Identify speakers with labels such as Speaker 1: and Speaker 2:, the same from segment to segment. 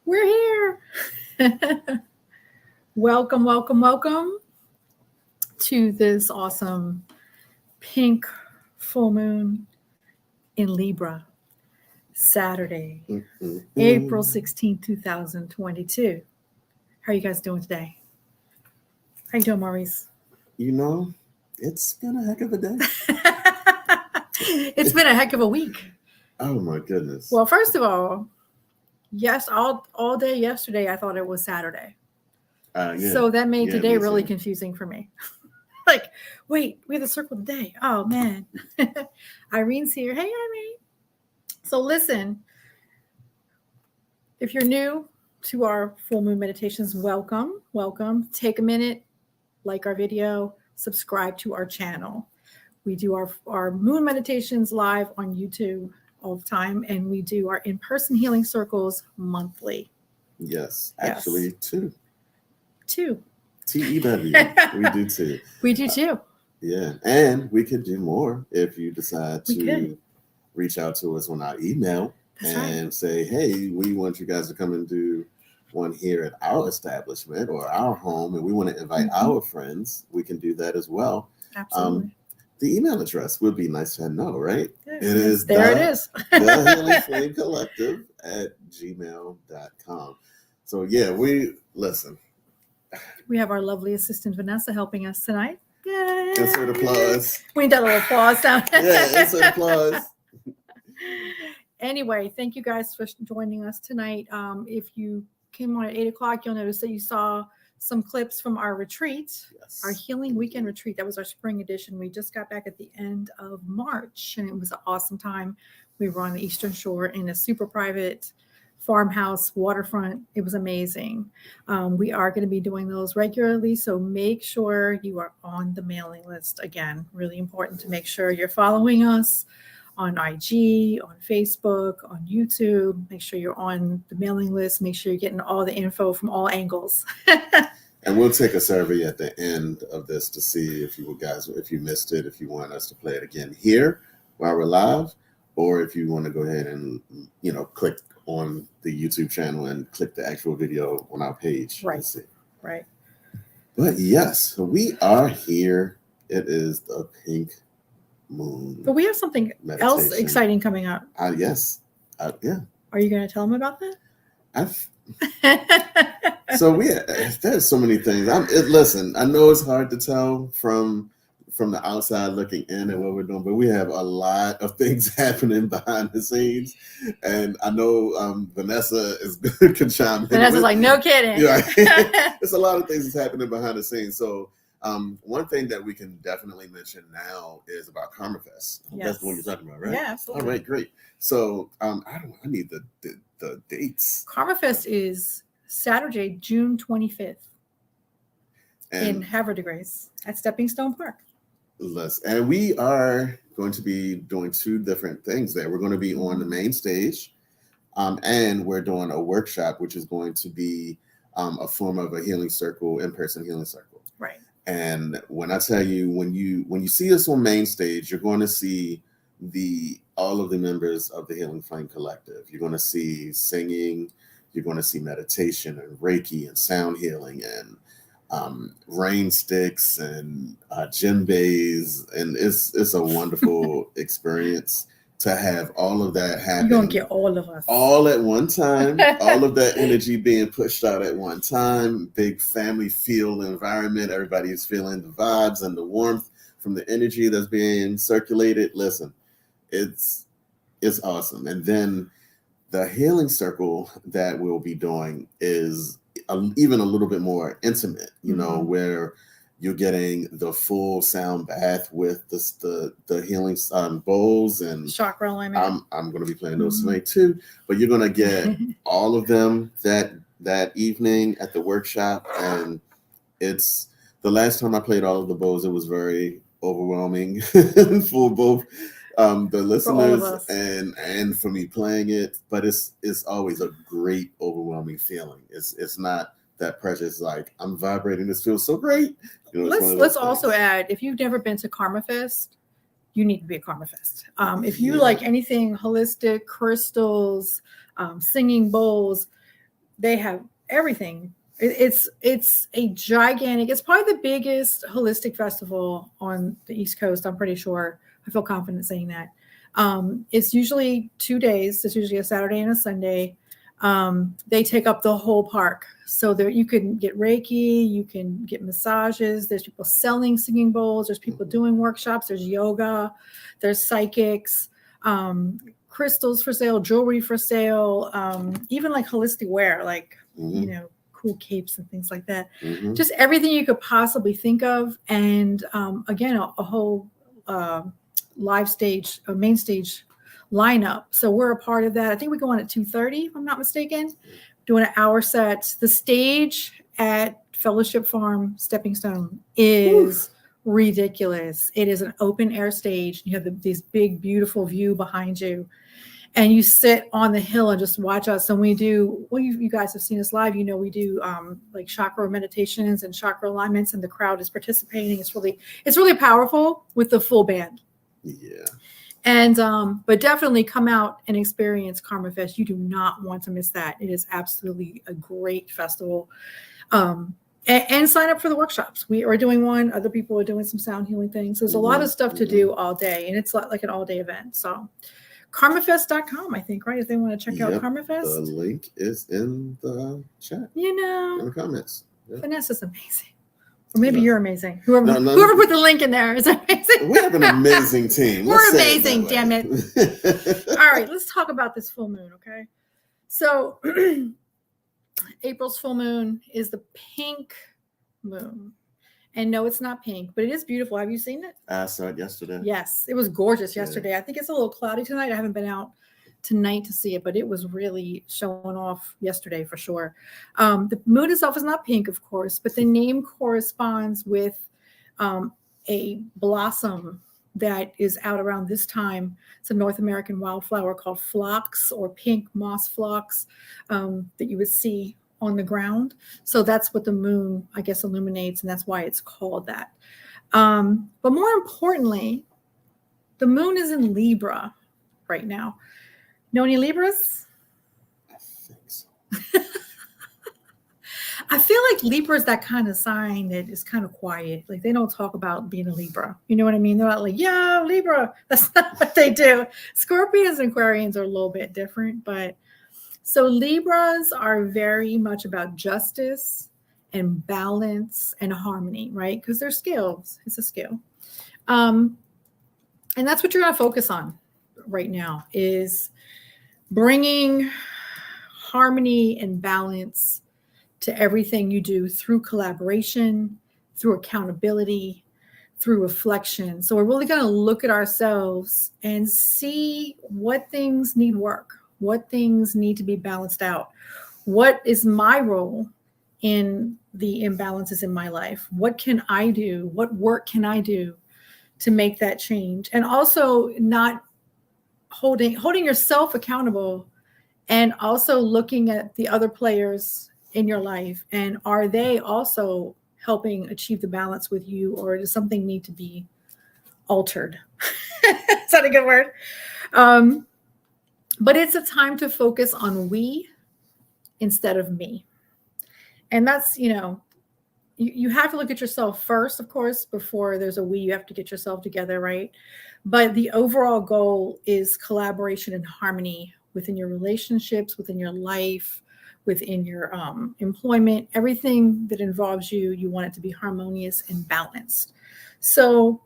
Speaker 1: We're here. Welcome, welcome, welcome to this awesome pink full moon in Libra, Saturday, April 16, 2022. How are you guys doing today? How you doing, Maurice?
Speaker 2: You know, it's been a heck of a day.
Speaker 1: It's been a heck of a week.
Speaker 2: Oh my goodness.
Speaker 1: Well, first of all, yes, all day yesterday I thought it was Saturday. So that made today really confusing for me. Like, wait, we have to circle the day. Oh man. Irene's here. Hey, Irene. So listen, if you're new to our full moon meditations, welcome. Take a minute, like our video, subscribe to our channel. We do our moon meditations live on YouTube all the time, and we do our in-person healing circles monthly.
Speaker 2: Yes, actually two.
Speaker 1: TEW.
Speaker 2: We do two.
Speaker 1: We do too.
Speaker 2: Yeah, and we could do more if you decide to reach out to us on our email. That's and right. Say, hey, we want you guys to come and do one here at our establishment or our home, and we want to invite our friends. We can do that as well.
Speaker 1: Absolutely.
Speaker 2: The email address would be nice to know, right?
Speaker 1: Yeah, it is. There it is.
Speaker 2: The Healing Flame Collective at gmail.com. So yeah, listen.
Speaker 1: We have our lovely assistant Vanessa helping us tonight. Yay!
Speaker 2: Insert applause.
Speaker 1: We need that little applause sound.
Speaker 2: Yeah, insert applause.
Speaker 1: Anyway, thank you guys for joining us tonight. If you came on at 8 o'clock, you'll notice that you saw some clips from our retreat, our Healing Weekend retreat. That was our spring edition. We just got back at the end of March, and it was an awesome time. We were on the Eastern Shore in a super private farmhouse waterfront. It was amazing. We are going to be doing those regularly, so make sure you are on the mailing list. Again, really important to make sure you're following us on IG, on Facebook, on YouTube. Make sure you're on the mailing list. Make sure you're getting all the info from all angles.
Speaker 2: And we'll take a survey at the end of this to see if you missed it, if you want us to play it again here while we're live, or if you want to go ahead and, click on the YouTube channel and click the actual video on our page.
Speaker 1: Right. Right.
Speaker 2: But yes, we are here. It is the pink moon.
Speaker 1: But we have something else exciting coming up.
Speaker 2: Yes. Yeah.
Speaker 1: Are you going to tell them about that?
Speaker 2: So there's so many things. Listen, I know it's hard to tell from the outside looking in at what we're doing, but we have a lot of things happening behind the scenes. And I know Vanessa can chime in.
Speaker 1: Vanessa's like, no kidding.
Speaker 2: Yeah, there's a lot of things that's happening behind the scenes. So one thing that we can definitely mention now is about Karma Fest.
Speaker 1: Yes.
Speaker 2: That's the one you're talking about, right?
Speaker 1: Yeah, absolutely.
Speaker 2: All right, great. So I need the dates.
Speaker 1: Karma Fest is Saturday, June 25th in Havre de Grace at Stepping Stone Park.
Speaker 2: And we are going to be doing two different things there. We're going to be on the main stage, and we're doing a workshop, which is going to be a form of a healing circle, in-person healing circle.
Speaker 1: Right.
Speaker 2: And when I tell you, when you see us on main stage, you're going to see all of the members of the Healing Flame Collective. You're going to see singing, you're going to see meditation and Reiki and sound healing and rain sticks and djembes, and it's a wonderful experience to have all of that happen.
Speaker 1: You're gonna get all of us
Speaker 2: all at one time. All of that energy being pushed out at one time. Big family feel environment. Everybody is feeling the vibes and the warmth from the energy that's being circulated. Listen, it's awesome. And then the healing circle that we'll be doing is even a little bit more intimate, where you're getting the full sound bath with the healing bowls and
Speaker 1: chakra alignment.
Speaker 2: I'm going to be playing those tonight too, but you're going to get all of them that evening at the workshop. And it's the last time I played all of the bowls, it was very overwhelming for both the listeners and for me playing it, but it's always a great overwhelming feeling. It's not that pressure. It's like, I'm vibrating, this feels so great.
Speaker 1: Let's also add, if you've never been to Karma Fest, you need to be at Karma Fest. If you like anything holistic, crystals, singing bowls, They have everything. It's a gigantic. It's probably the biggest holistic festival on the East Coast. I'm pretty sure. I feel confident saying that. It's usually 2 days. It's usually a Saturday and a Sunday. They take up the whole park. So there you can get Reiki, you can get massages. There's people selling singing bowls. There's people doing workshops. There's yoga. There's psychics, crystals for sale, jewelry for sale, even like holistic wear, like, cool capes and things like that. Just everything you could possibly think of. And again, a whole live stage, a main stage lineup. So we're a part of that. I think we go on at 2:30, if I'm not mistaken, doing an hour set. The stage at Fellowship Farm Stepping Stone is ridiculous. It is an open air stage. You have this big, beautiful view behind you. And you sit on the hill and just watch us. And we do, well, you guys have seen us live. We do like chakra meditations and chakra alignments, and the crowd is participating. It's really powerful with the full band.
Speaker 2: Yeah.
Speaker 1: And but definitely come out and experience Karma Fest. You do not want to miss that. It is absolutely a great festival. And sign up for the workshops. We are doing one. Other people are doing some sound healing things. There's a lot of stuff to do all day, and it's like an all-day event. So karmafest.com, I think, right? If they want to check out Karma Fest.
Speaker 2: The link is in the chat. In the comments. Yep.
Speaker 1: Vanessa's amazing. Or maybe you're amazing. Whoever put the link in there is amazing.
Speaker 2: We have an amazing team.
Speaker 1: We're amazing, damn it. All right, let's talk about this full moon, okay? So April's full moon is the pink moon. And no, it's not pink, but it is beautiful. Have you seen it?
Speaker 2: I saw it yesterday.
Speaker 1: Yes, it was gorgeous yesterday. I think it's a little cloudy tonight. I haven't been out tonight to see it, but it was really showing off yesterday for sure. The moon itself is not pink, of course, but the name corresponds with a blossom that is out around this time. It's a North American wildflower called phlox, or pink moss phlox, that you would see on the ground. So that's what the moon, I guess, illuminates, and that's why it's called that. But more importantly, the moon is in Libra right now. Know any Libras?
Speaker 2: I think so.
Speaker 1: I feel like Libra is that kind of sign that is kind of quiet. Like, they don't talk about being a Libra. You know what I mean? They're not like, yeah, Libra. That's not what they do. Scorpions and Aquarians are a little bit different, but so Libras are very much about justice and balance and harmony, right? Because they're skills. It's a skill. And that's what you're going to focus on right now, is bringing harmony and balance to everything you do through collaboration, through accountability, through reflection. So we're really going to look at ourselves and see what things need work, what things need to be balanced out. What is my role in the imbalances in my life? What can I do? What work can I do to make that change? And also not holding yourself accountable, and also looking at the other players in your life, and are they also helping achieve the balance with you, or does something need to be altered? Is that a good word? But it's a time to focus on we instead of me. And that's, you have to look at yourself first, of course, before there's a we. You have to get yourself together, right? But the overall goal is collaboration and harmony within your relationships, within your life, within your employment. Everything that involves you, you want it to be harmonious and balanced. So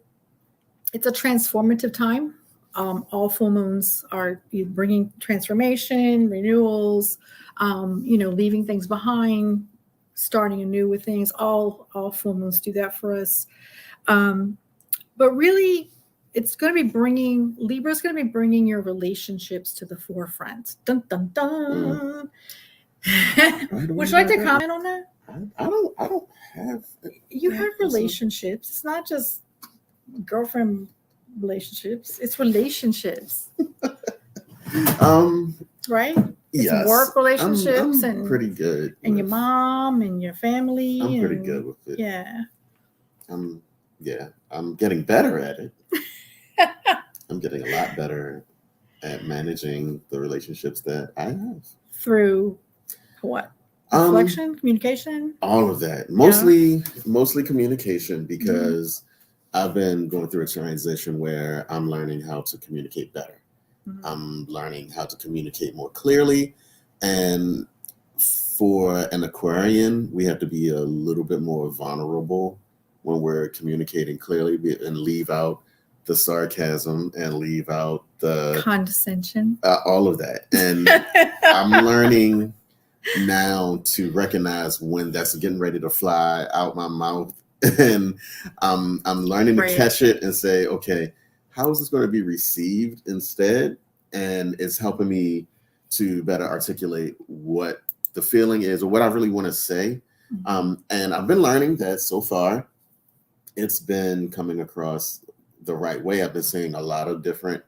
Speaker 1: it's a transformative time. All full moons are bringing transformation, renewals, leaving things behind, starting anew with things. All full moons do that for us. But really, it's going to be Libra's going to be bringing your relationships to the forefront. Dun, dun, dun. Would you like to comment on that?
Speaker 2: I don't have.
Speaker 1: You have relationships. It's not just girlfriend relationships. It's relationships. Right? It's work relationships.
Speaker 2: I'm pretty good.
Speaker 1: And your mom and your family.
Speaker 2: I'm pretty good with it.
Speaker 1: Yeah.
Speaker 2: I'm getting better at it. I'm getting a lot better at managing the relationships that I have.
Speaker 1: Through what? Reflection, communication?
Speaker 2: All of that. Mostly communication, because I've been going through a transition where I'm learning how to communicate better. I'm learning how to communicate more clearly. And for an Aquarian, we have to be a little bit more vulnerable when we're communicating clearly, and leave out the sarcasm and leave out the
Speaker 1: condescension,
Speaker 2: all of that. And I'm learning now to recognize when that's getting ready to fly out my mouth, and I'm learning to catch it and say, okay, how is this going to be received instead? And it's helping me to better articulate what the feeling is or what I really want to say. And I've been learning that so far it's been coming across the right way. I've been seeing a lot of different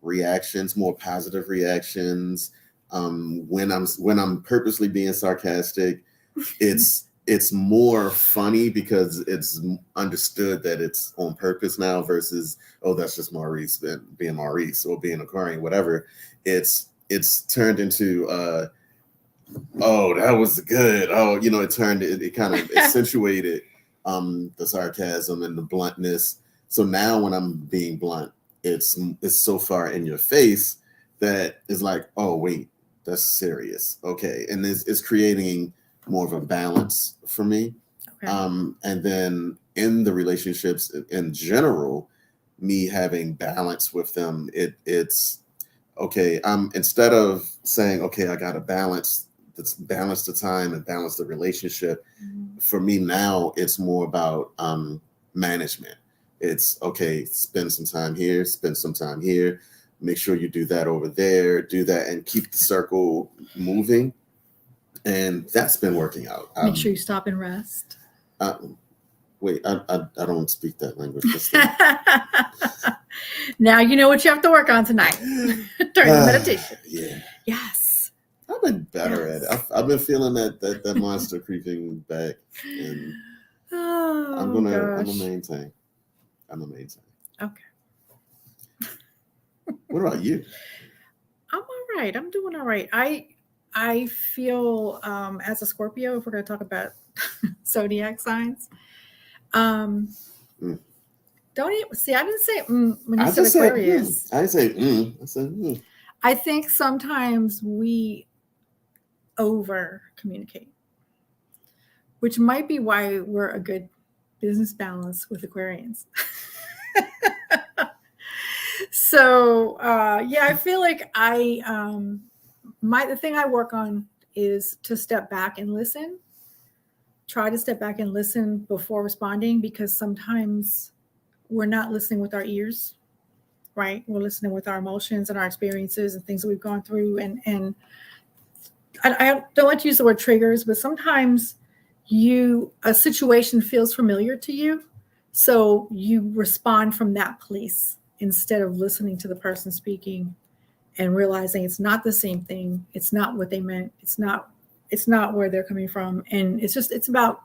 Speaker 2: reactions, more positive reactions. When I'm purposely being sarcastic, it's more funny because it's understood that it's on purpose now, versus, oh, that's just Maurice being Maurice or being Aquarian, whatever. It's turned into oh, that was good. Oh, it kind of accentuated the sarcasm and the bluntness. So now when I'm being blunt, it's so far in your face that it's like, oh wait, that's serious. Okay. And it's creating more of a balance for me. Okay. And then in the relationships in general, me having balance with them, it's okay. Instead of saying, okay, I got to balance the time and balance the relationship. For me now, it's more about management. It's okay, spend some time here, spend some time here, make sure you do that over there, do that, and keep the circle moving. And that's been working out.
Speaker 1: Make sure you stop and rest.
Speaker 2: Wait, I don't speak that language.
Speaker 1: Now you know what you have to work on tonight during the meditation.
Speaker 2: Yeah.
Speaker 1: Yes.
Speaker 2: I've been better at it. I've been feeling that monster creeping back, and I'm gonna maintain.
Speaker 1: Okay.
Speaker 2: What about you?
Speaker 1: I'm all right. I'm doing all right. I feel as a Scorpio, if we're going to talk about zodiac signs, don't even see. I didn't say when you said Aquarius.
Speaker 2: I didn't say I said
Speaker 1: I think sometimes we over communicate, which might be why we're a good business balance with Aquarians. So I feel like the thing I work on is to step back and listen. Try to step back and listen before responding, because sometimes we're not listening with our ears, right? We're listening with our emotions and our experiences and things that we've gone through. And I don't like to use the word triggers, but sometimes a situation feels familiar to you, so you respond from that place instead of listening to the person speaking and realizing it's not the same thing. It's not what they meant. It's not where they're coming from. And it's about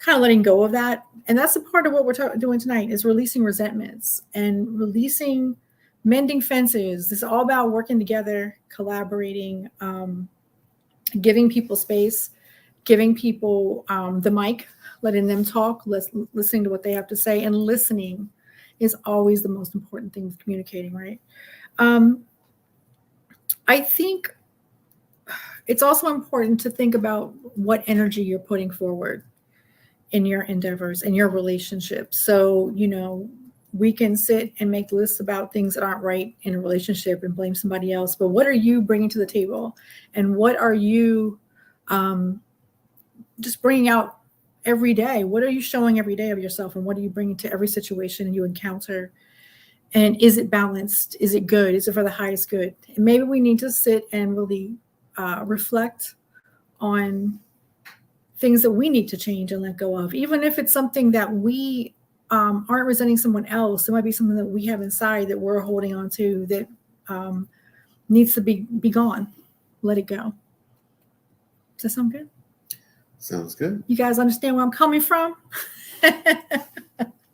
Speaker 1: kind of letting go of that. And that's a part of what we're doing tonight, is releasing resentments and mending fences. It's all about working together, collaborating, giving people space, giving people the mic, letting them talk, listening to what they have to say. And listening is always the most important thing with communicating, right? I think it's also important to think about what energy you're putting forward in your endeavors, in your relationships. So, we can sit and make lists about things that aren't right in a relationship and blame somebody else. But what are you bringing to the table? And what are you just bringing out every day? What are you showing every day of yourself? And what are you bringing to every situation you encounter? And is it balanced? Is it good? Is it for the highest good? And maybe we need to sit and really reflect on things that we need to change and let go of. Even if it's something that we aren't resenting someone else, it might be something that we have inside that we're holding on to that needs to be gone. Let it go. Does that sound good?
Speaker 2: Sounds good.
Speaker 1: You guys understand where I'm coming from?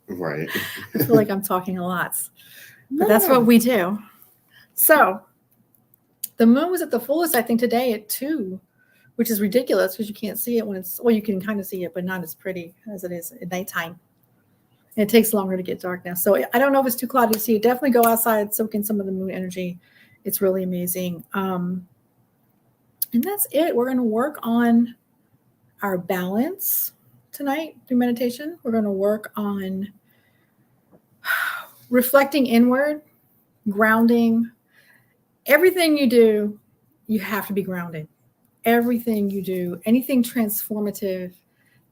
Speaker 2: Right.
Speaker 1: I feel like I'm talking a lot, but that's what we do. So the moon was at the fullest, I think, today at 2, which is ridiculous because you can't see it when it's, well, you can kind of see it, but not as pretty as it is at nighttime. And it takes longer to get dark now. So I don't know if it's too cloudy to see it. Definitely go outside, soak in some of the moon energy. It's really amazing. And that's it. We're going to work on our balance tonight through meditation. We're going to work on reflecting inward, grounding. Everything you do, you have to be grounded. Everything you do, anything transformative,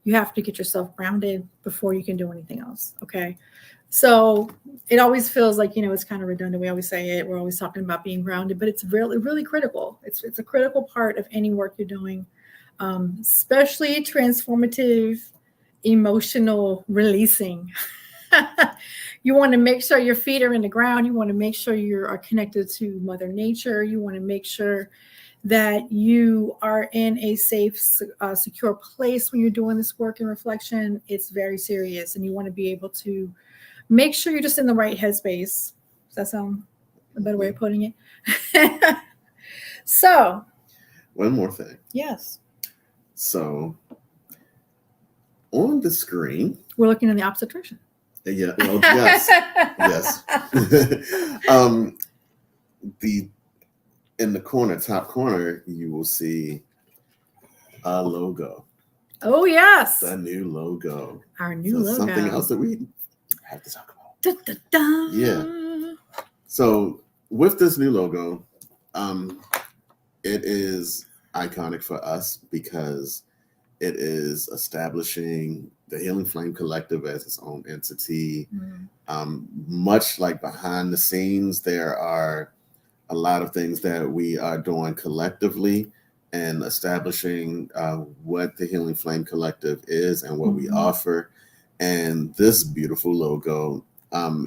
Speaker 1: you have to get yourself grounded before you can do anything else. Okay. So it always feels like, it's kind of redundant. We always say it. We're always talking about being grounded, but it's really, really critical. It's a critical part of any work you're doing, especially transformative, emotional releasing. You want to make sure your feet are in the ground. You want to make sure you are connected to Mother Nature. You want to make sure that you are in a safe, secure place when you're doing this work and reflection. It's very serious, and you want to be able to make sure you're just in the right headspace. Does that sound a better way of putting it? So,
Speaker 2: one more thing.
Speaker 1: Yes.
Speaker 2: So, on the screen,
Speaker 1: we're looking in the opposite direction.
Speaker 2: Yeah. Well, yes. Yes. In the top corner, you will see a logo.
Speaker 1: Oh, yes.
Speaker 2: The new logo.
Speaker 1: Our new logo.
Speaker 2: Something else that we have to talk about.
Speaker 1: Da, da, da.
Speaker 2: Yeah. So with this new logo, it is iconic for us because it is establishing the Healing Flame Collective as its own entity. Much like behind the scenes, there are a lot of things that we are doing collectively and establishing what the Healing Flame Collective is and what we offer. And this beautiful logo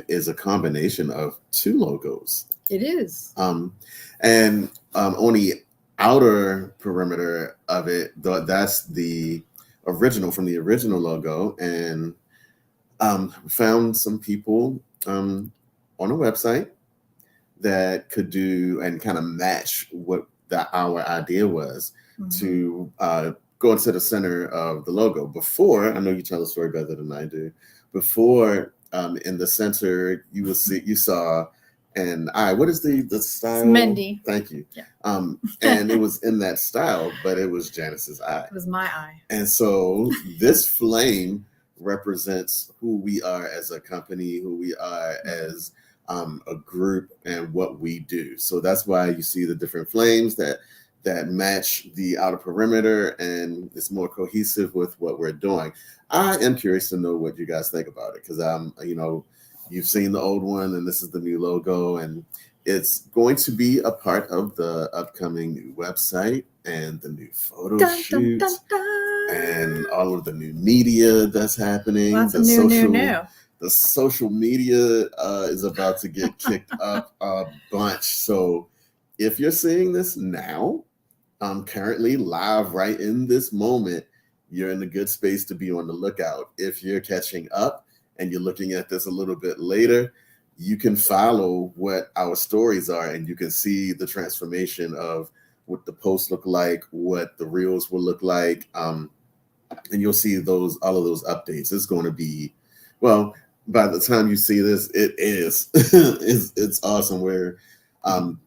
Speaker 2: is a combination of two logos.
Speaker 1: It is.
Speaker 2: And on the outer perimeter of it, that's the original from the original logo. And found some people on a website that could do and kind of match what our idea was to go into the center of the logo. Before, I know you tell the story better than I do. Before, in the center, you saw an eye. What is the style?
Speaker 1: It's Mendy.
Speaker 2: Thank you.
Speaker 1: Yeah.
Speaker 2: And it was in that style, but it was Janice's eye.
Speaker 1: It was my eye.
Speaker 2: And so this flame represents who we are as a company, who we are as a group, and what we do. So that's why you see the different flames that match the outer perimeter, and it's more cohesive with what we're doing. I am curious to know what you guys think about it, because you've seen the old one and this is the new logo, and it's going to be a part of the upcoming new website and the new photo shoot and all of the new media that's happening.
Speaker 1: Lots of new.
Speaker 2: The social media is about to get kicked up a bunch. So if you're seeing this now, currently live right in this moment, you're in a good space to be on the lookout. If you're catching up and you're looking at this a little bit later, you can follow what our stories are, and you can see the transformation of what the posts look like, what the reels will look like, and you'll see all of those updates. It's going to be, well, by the time you see this, it is. It's awesome. We're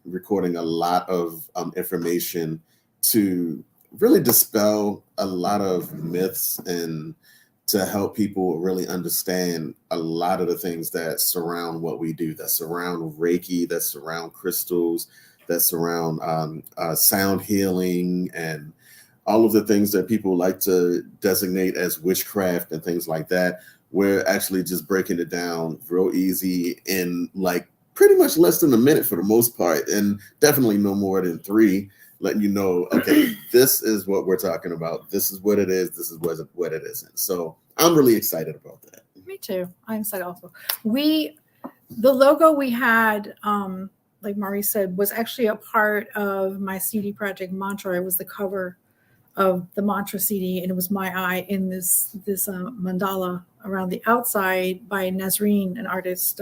Speaker 2: recording a lot of information to really dispel a lot of myths and to help people really understand a lot of the things that surround what we do, that surround Reiki, that surround crystals, that surround sound healing, and all of the things that people like to designate as witchcraft and things like that. We're actually just breaking it down real easy in like pretty much less than a minute for the most part, and definitely no more than 3, letting you know, okay, this is what we're talking about. This is what it is. This is what it isn't. So I'm really excited about that.
Speaker 1: Me too. I'm excited also. The logo we had, like Maurice said, was actually a part of my CD project Mantra. It was the cover of the Mantra CD, and it was my eye in this mandala around the outside by Nazreen, an artist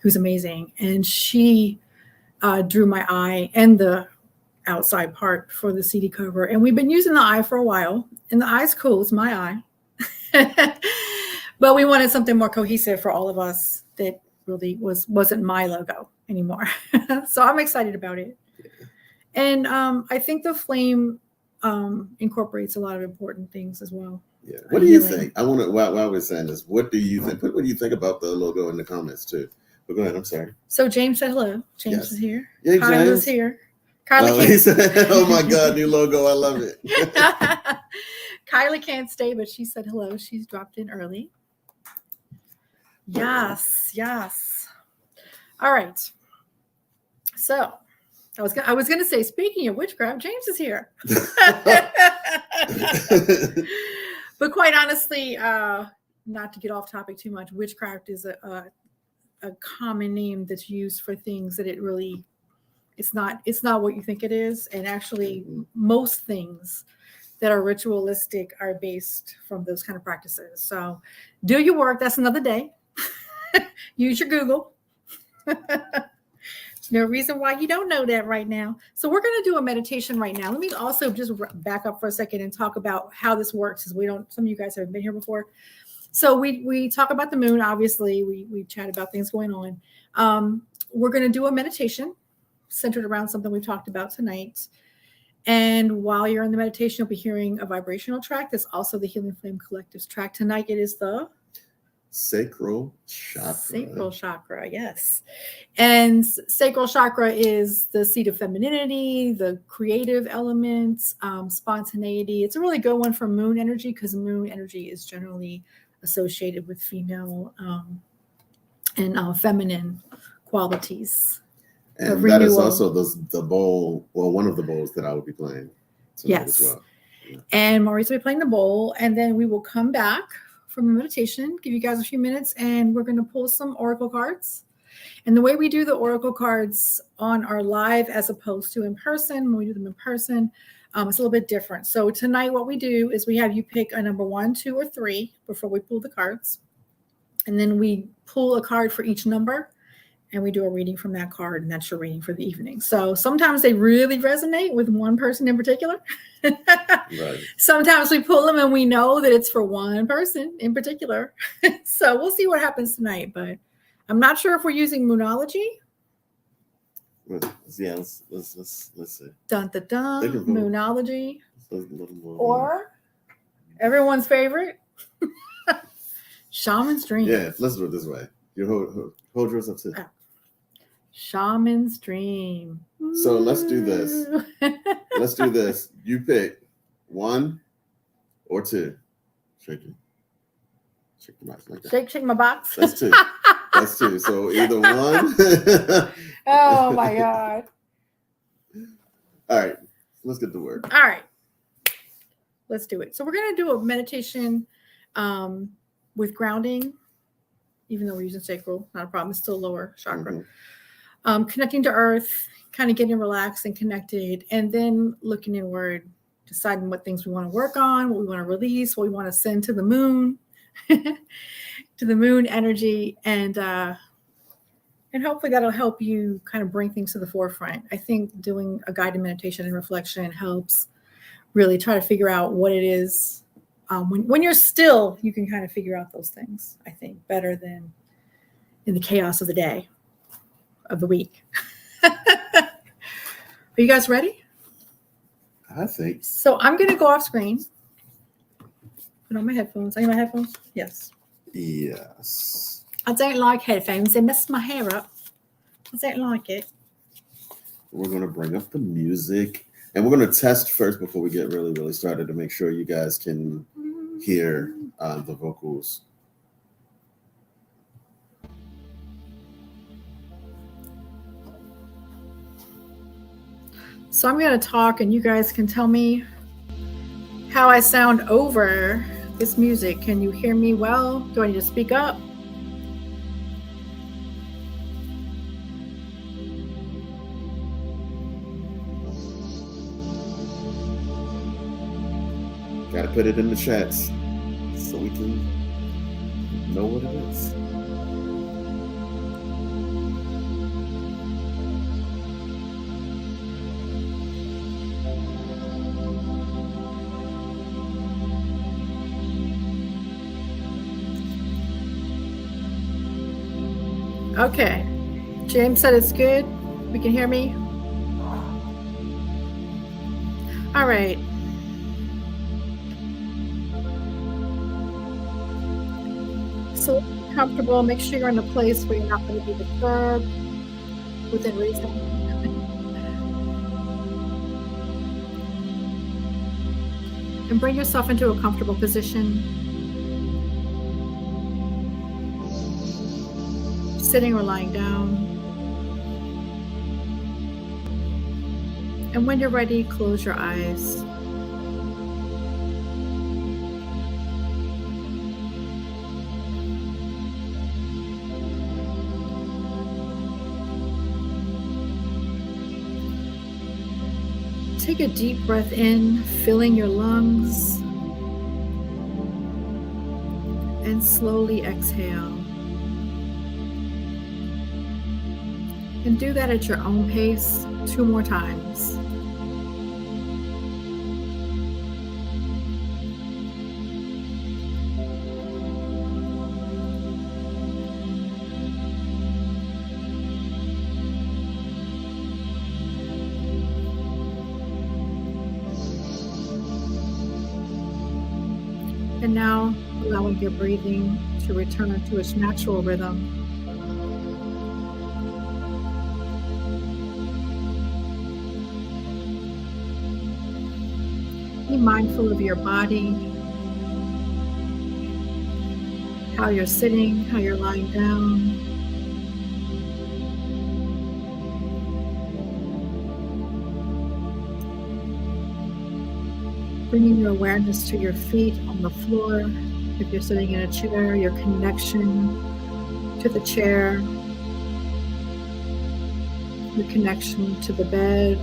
Speaker 1: who's amazing. And she drew my eye and the outside part for the CD cover. And we've been using the eye for a while, and the eye's cool. It's my eye. But we wanted something more cohesive for all of us that really wasn't my logo anymore. So I'm excited about it. And I think the flame incorporates a lot of important things as well.
Speaker 2: Yeah. What do you think? I want to, while we're saying this, what do you think? What do you think about the logo in the comments too? But go ahead. I'm sorry.
Speaker 1: So James said hello. James is here.
Speaker 2: Yeah,
Speaker 1: Kyla's here. Kyla
Speaker 2: he said, oh my God, new logo. I love it.
Speaker 1: Kyla can't stay, but she said hello. She's dropped in early. Yes. All right. So I was gonna say, speaking of witchcraft, James is here. But quite honestly, not to get off topic too much, witchcraft is a common name that's used for things that it's not what you think it is. And actually most things that are ritualistic are based from those kind of practices. So do your work. That's another day. Use your Google. There's no reason why you don't know that right now. So we're going to do a meditation right now. Let me also just back up for a second and talk about how this works, because some of you guys haven't been here before. So we talk about the moon. Obviously, we chat about things going on. We're going to do a meditation centered around something we've talked about tonight. And while you're in the meditation, you'll be hearing a vibrational track. That's also the Healing Flame Collective's track. Tonight it is the
Speaker 2: Sacral Chakra.
Speaker 1: Sacral Chakra, yes. And Sacral Chakra is the seat of femininity, the creative elements, spontaneity. It's a really good one for moon energy, because moon energy is generally associated with female and feminine qualities.
Speaker 2: And that is also the bowl, well, one of the bowls that I will be playing tonight as well. Yeah.
Speaker 1: And Maurice will be playing the bowl, and then we will come back from the meditation, give you guys a few minutes, and we're going to pull some oracle cards. And the way we do the oracle cards on our live as opposed to in person, when we do them in person, it's a little bit different. So tonight what we do is we have you pick a number 1, 2, or 3 before we pull the cards. And then we pull a card for each number, and we do a reading from that card, and that's your reading for the evening. So sometimes they really resonate with one person in particular.
Speaker 2: Right.
Speaker 1: Sometimes we pull them and we know that it's for one person in particular. So we'll see what happens tonight, but I'm not sure if we're using moonology.
Speaker 2: Yeah, let's see.
Speaker 1: Dun dun dun. Moonology. Or everyone's favorite, Shaman's Dream.
Speaker 2: Yeah, let's do it this way. You hold yours up too.
Speaker 1: Shaman's Dream.
Speaker 2: So let's do this. Let's do this. You pick 1 or 2. Shake your box like that.
Speaker 1: Shake my box.
Speaker 2: That's 2. That's 2. So either 1.
Speaker 1: Oh my God.
Speaker 2: All right. Let's get to work.
Speaker 1: All right. Let's do it. So we're going to do a meditation with grounding, even though we're using sacral, not a problem. It's still lower chakra. Mm-hmm. Connecting to earth, kind of getting relaxed and connected, and then looking inward, deciding what things we want to work on, what we want to release, what we want to send to the moon, to the moon energy, and hopefully that'll help you kind of bring things to the forefront. I think doing a guided meditation and reflection helps really try to figure out what it is. When you're still, you can kind of figure out those things, I think, better than in the chaos of the day, of the week. Are you guys ready?
Speaker 2: I think.
Speaker 1: So I'm going to go off screen. Put on my headphones. Are you my headphones? Yes.
Speaker 2: Yes.
Speaker 1: I don't like headphones. They mess my hair up. I don't like it.
Speaker 2: We're going to bring up the music. And we're going to test first before we get really, really started to make sure you guys can hear the vocals.
Speaker 1: So I'm going to talk and you guys can tell me how I sound over this music. Can you hear me well? Do I need to speak up?
Speaker 2: Gotta put it in the chats so we can know what it is.
Speaker 1: Okay. James said it's good. We can hear me. All right. So comfortable. Make sure you're in a place where you're not going to be disturbed within reason. And bring yourself into a comfortable position. Sitting or lying down. And when you're ready, close your eyes. Take a deep breath in, filling your lungs, and slowly exhale. And do that at your own pace 2 more times. And now, allowing your breathing to return to its natural rhythm. Be mindful of your body, how you're sitting, how you're lying down. Bringing your awareness to your feet on the floor. If you're sitting in a chair, your connection to the chair, your connection to the bed.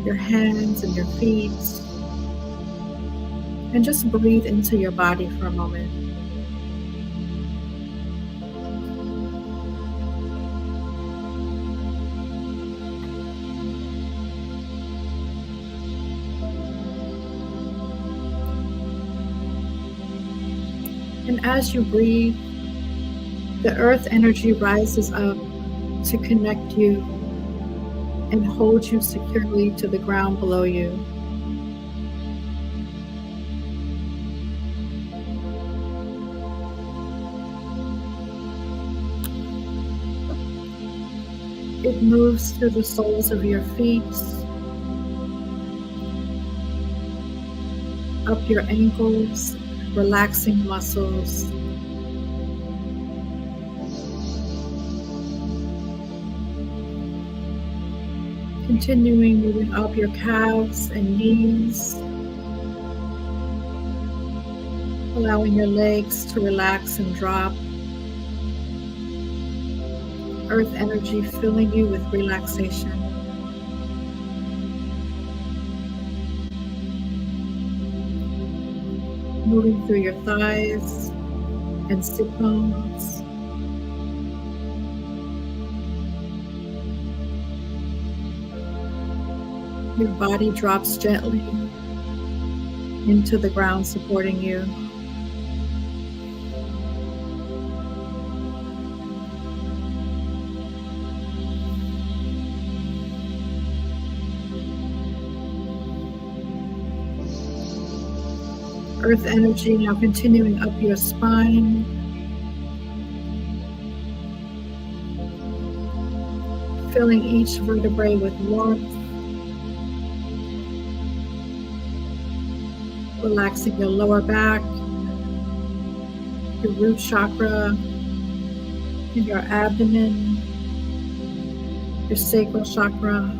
Speaker 1: Your hands and your feet. And just breathe into your body for a moment. And as you breathe, the earth energy rises up to connect you and hold you securely to the ground below you. It moves through the soles of your feet, up your ankles, relaxing muscles. Continuing moving up your calves and knees, allowing your legs to relax and drop. Earth energy filling you with relaxation. Moving through your thighs and sit bones. Your body drops gently into the ground, supporting you. Earth energy now continuing up your spine. Filling each vertebrae with warmth. Relaxing your lower back, your root chakra, and your abdomen, your sacral chakra.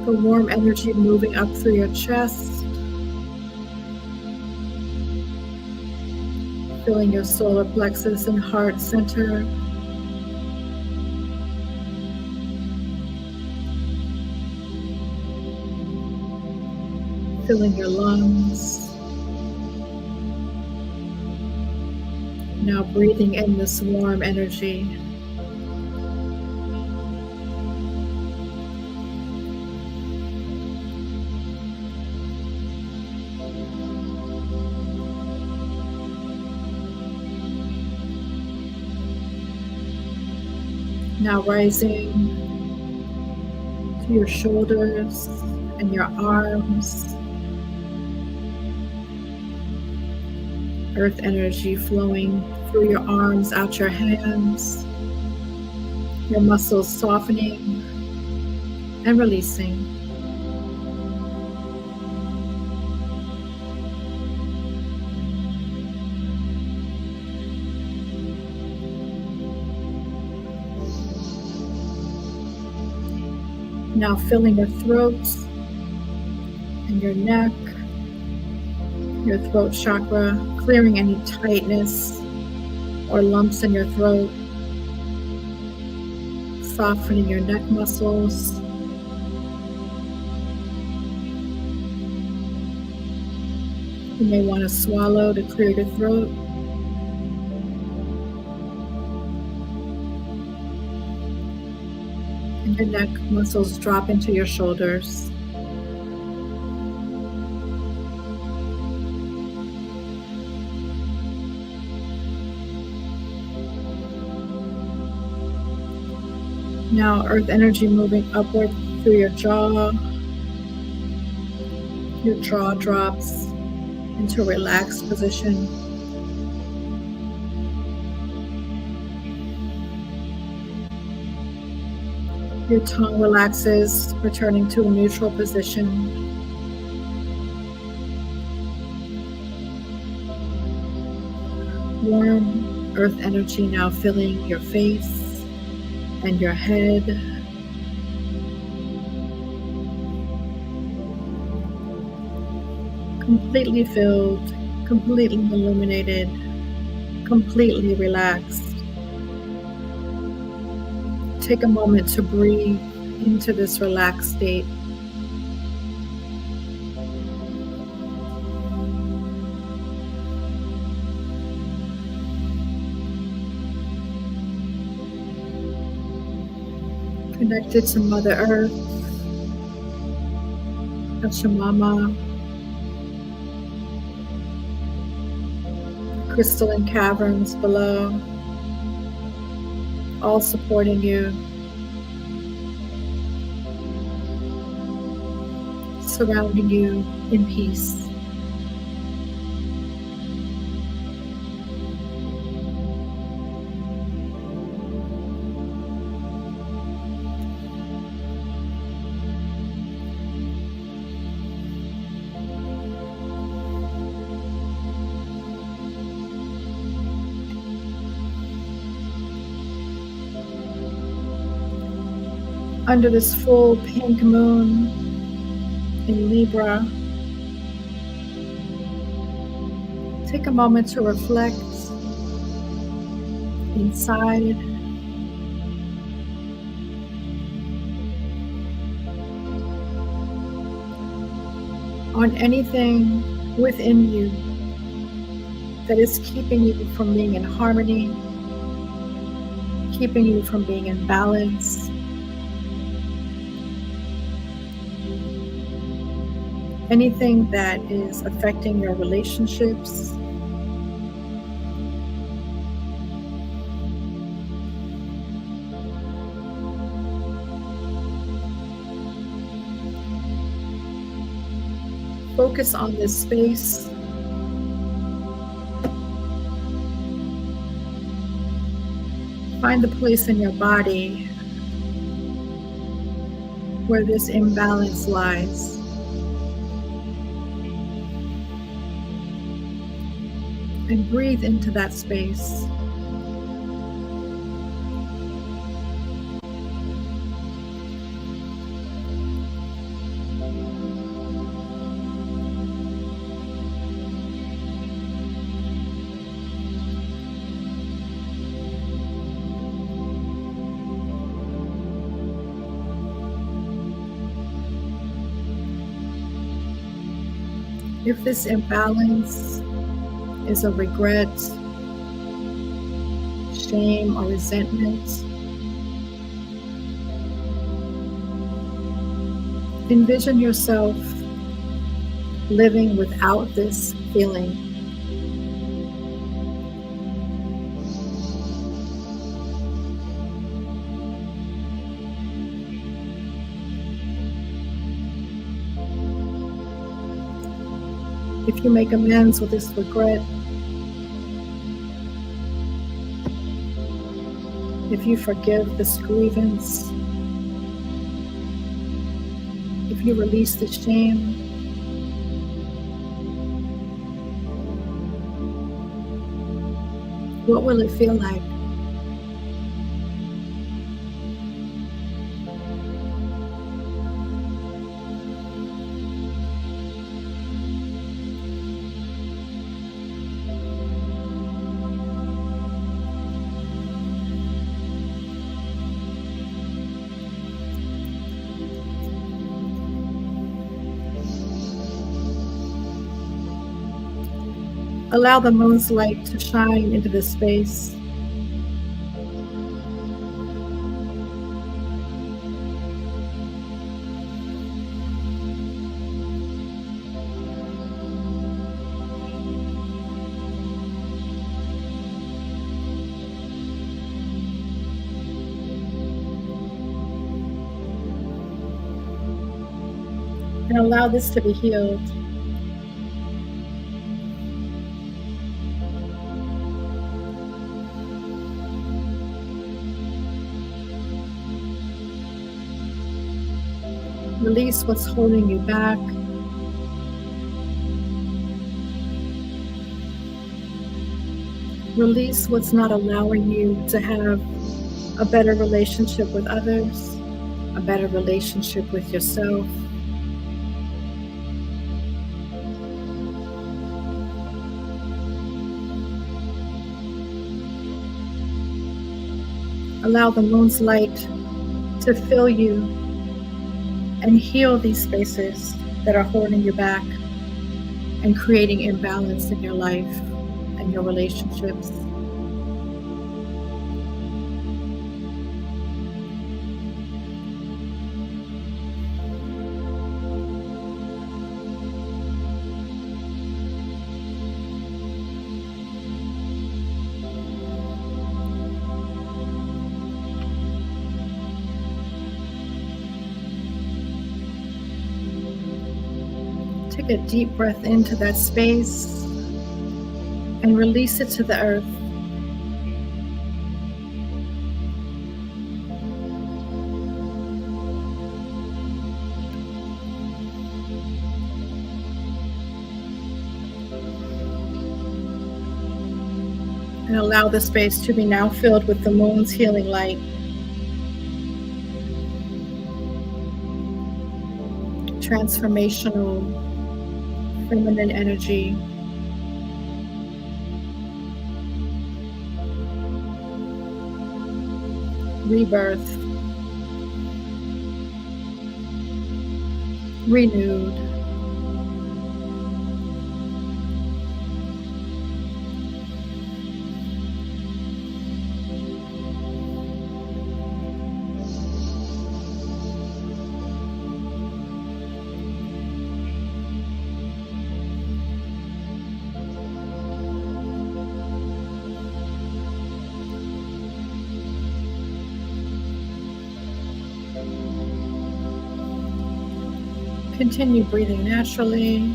Speaker 1: The warm energy moving up through your chest, filling your solar plexus and heart center. Filling your lungs, Now breathing in this warm energy. Now rising to your shoulders and your arms. Earth energy flowing through your arms, out your hands. Your muscles softening and releasing. Now filling your throat and your neck, your throat chakra, clearing any tightness or lumps in your throat, softening your neck muscles. You may want to swallow to clear your throat. And your neck muscles drop into your shoulders. Now earth energy moving upward through your jaw. Your jaw drops into a relaxed position. Your tongue relaxes, returning to a neutral position. Warm earth energy now filling your face and your head. Completely filled, completely illuminated, completely relaxed. Take a moment to breathe into this relaxed state. Connected to Mother Earth, Pachamama, crystalline caverns below, all supporting you, surrounding you in peace. Under this full pink moon in Libra, take a moment to reflect inside. On anything within you that is keeping you from being in harmony, keeping you from being in balance. Anything that is affecting your relationships. Focus on this space. Find the place in your body where this imbalance lies. And breathe into that space. If this imbalance is a regret, shame or resentment. Envision yourself living without this feeling. If you make amends with this regret, if you forgive this grievance, if you release the shame, what will it feel like? Allow the moon's light to shine into the space. And allow this to be healed. Release what's holding you back. Release what's not allowing you to have a better relationship with others, a better relationship with yourself. Allow the moon's light to fill you and heal these spaces that are holding you back and creating imbalance in your life and your relationships. Take a deep breath into that space and release it to the earth. And allow the space to be now filled with the moon's healing light. Transformational feminine energy. Rebirth. Renewed. Continue breathing naturally.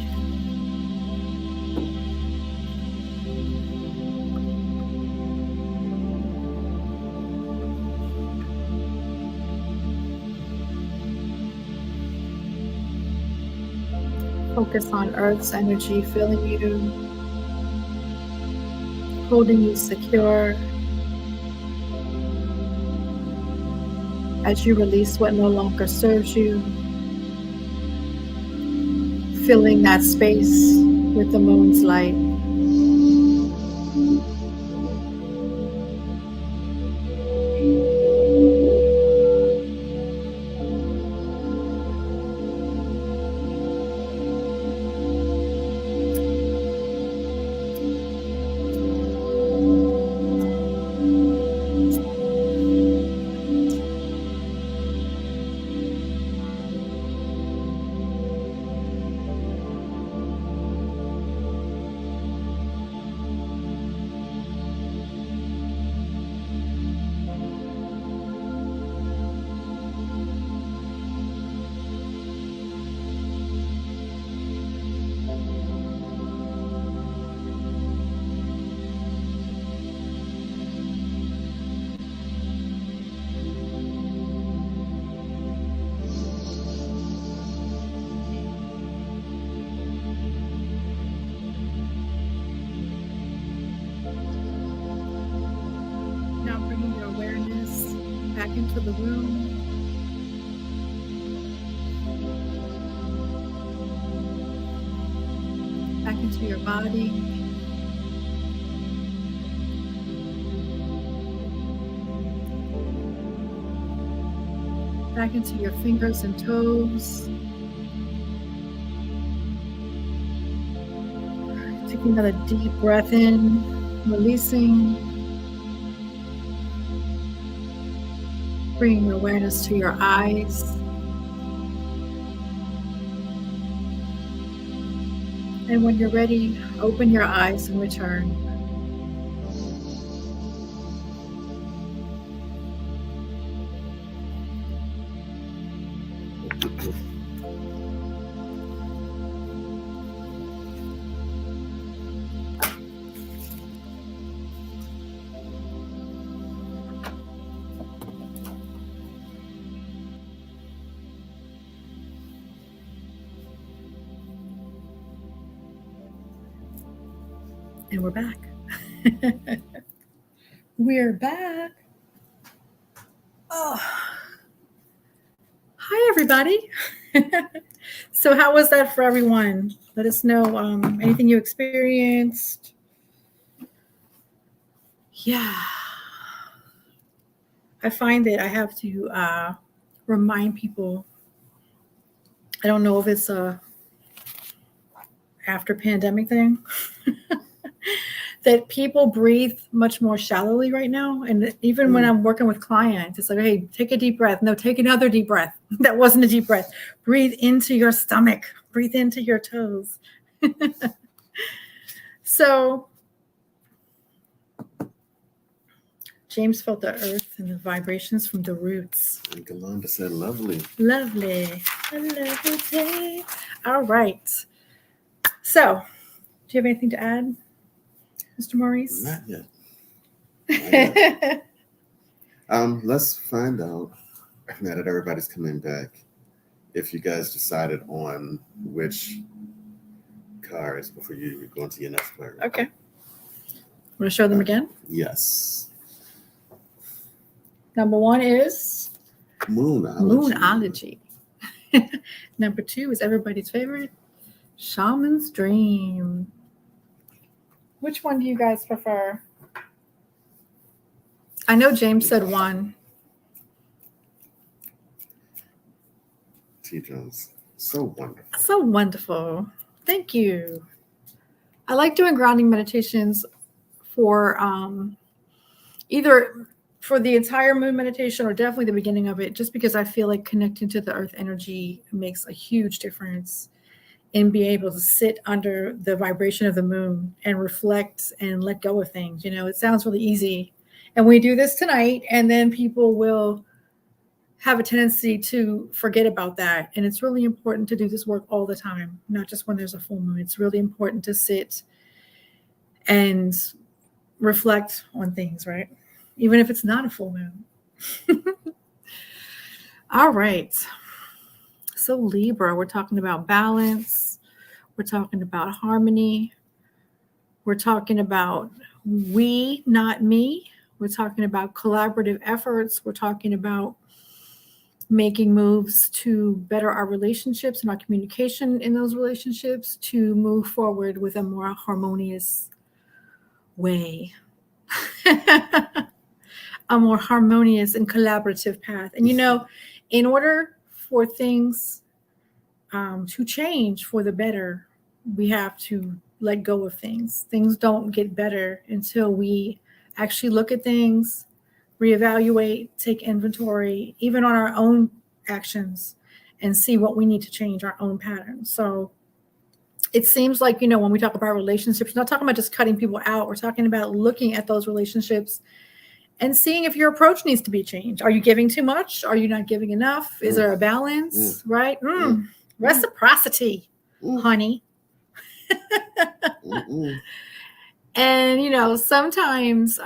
Speaker 1: Focus on Earth's energy filling you, holding you secure as you release what no longer serves you. Filling that space with the moon's light. back into the room. Back into your body. Back into your fingers and toes. Taking another deep breath in, releasing. Bringing awareness to your eyes. And when you're ready, open your eyes and return. And we're back. We're back. Oh. Hi, everybody. So how was that for everyone? Let us know anything you experienced. Yeah. I find that I have to remind people, I don't know if it's a after pandemic thing, that people breathe much more shallowly right now. And even when I'm working with clients, it's like, hey, take a deep breath. No, take another deep breath. That wasn't a deep breath. Breathe into your stomach. Breathe into your toes. So James felt the earth and the vibrations from the roots.
Speaker 2: And Galanda said, lovely.
Speaker 1: Lovely. A lovely day. All right. So, do you have anything to add, Mr. Maurice?
Speaker 2: Not yet. Not yet. Let's find out, now that everybody's coming back, if you guys decided on which cards before you go into your next card.
Speaker 1: Okay. Want to show them again?
Speaker 2: Yes.
Speaker 1: Number 1 is
Speaker 2: Moonology.
Speaker 1: Number 2 is everybody's favorite, Shaman's Dream. Which one do you guys prefer? I know James said 1.
Speaker 2: T. Jones. So wonderful.
Speaker 1: So wonderful. Thank you. I like doing grounding meditations for either for the entire moon meditation or definitely the beginning of it, just because I feel like connecting to the earth energy makes a huge difference in being able to sit under the vibration of the moon and reflect and let go of things. You know, it sounds really easy. And we do this tonight, and then people will have a tendency to forget about that. And it's really important to do this work all the time, not just when there's a full moon. It's really important to sit and reflect on things, right? Even if it's not a full moon. All right. So Libra, we're talking about balance. We're talking about harmony. We're talking about we, not me. We're talking about collaborative efforts. We're talking about making moves to better our relationships and our communication in those relationships to move forward with a more harmonious way. A more harmonious and collaborative path. And, you know, in order for things to change for the better, we have to let go of things. Things don't get better until we actually look at things, reevaluate, take inventory, even on our own actions, and see what we need to change our own patterns. So it seems like, you know, when we talk about relationships, we're not talking about just cutting people out. We're talking about looking at those relationships and seeing if your approach needs to be changed. Are you giving too much? Are you not giving enough? Is there a balance? Right? Reciprocity, honey. And, you know, sometimes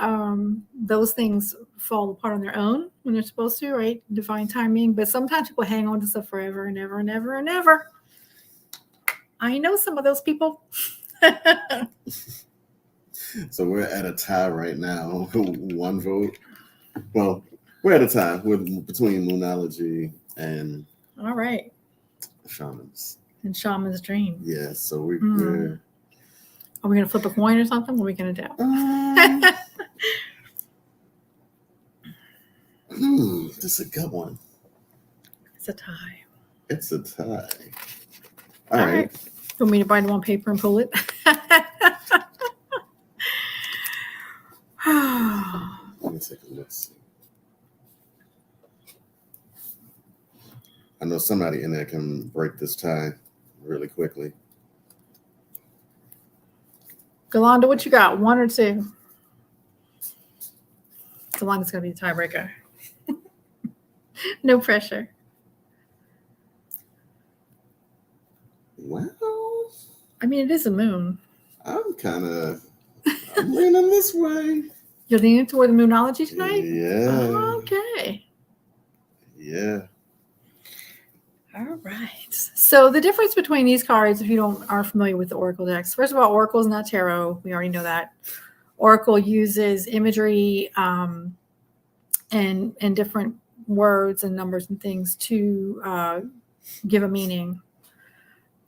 Speaker 1: those things fall apart on their own when they're supposed to, right? Divine timing. But sometimes people hang on to stuff forever and ever and ever and ever. I know some of those people.
Speaker 2: So we're at a tie right now. 1 vote. Well, We're at a time between Moonology and
Speaker 1: All right.
Speaker 2: Shamans.
Speaker 1: And Shaman's Dream.
Speaker 2: Yeah, so we're
Speaker 1: Are we going to flip a coin or something? What are we going to do?
Speaker 2: This is a good one.
Speaker 1: It's a tie.
Speaker 2: It's a tie. All right.
Speaker 1: You want me to bind them on paper and pull it?
Speaker 2: Let me take a look. I know somebody in there can break this tie really quickly.
Speaker 1: Galanda, what you got? 1 or 2? Galanda's going to be the tiebreaker. No pressure.
Speaker 2: Well,
Speaker 1: I mean, it is a moon.
Speaker 2: I'm leaning this way.
Speaker 1: You're leaning toward the Moonology tonight?
Speaker 2: Yeah.
Speaker 1: Okay.
Speaker 2: Yeah.
Speaker 1: All right. So the difference between these cards, if you are familiar with the Oracle decks, first of all, Oracle is not tarot. We already know that. Oracle uses imagery and different words and numbers and things to give a meaning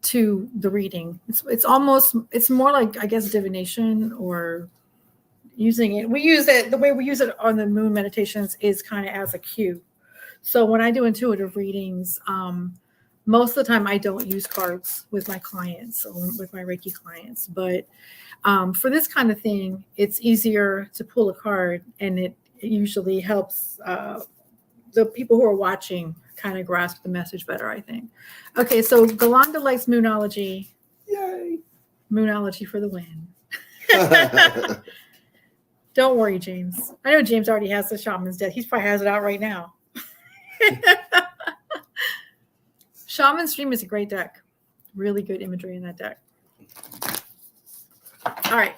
Speaker 1: to the reading. It's more like, I guess, divination or using it. The way we use it on the moon meditations is kind of as a cue. So when I do intuitive readings, most of the time I don't use cards with my clients or with my Reiki clients. But for this kind of thing, it's easier to pull a card, and it usually helps the people who are watching kind of grasp the message better, I think. Okay, so Galanda likes Moonology.
Speaker 2: Yay.
Speaker 1: Moonology for the win. Don't worry, James. I know James already has the Shaman's Death. He probably has it out right now. Shaman's Dream is a great deck. Really good imagery in that deck. All right.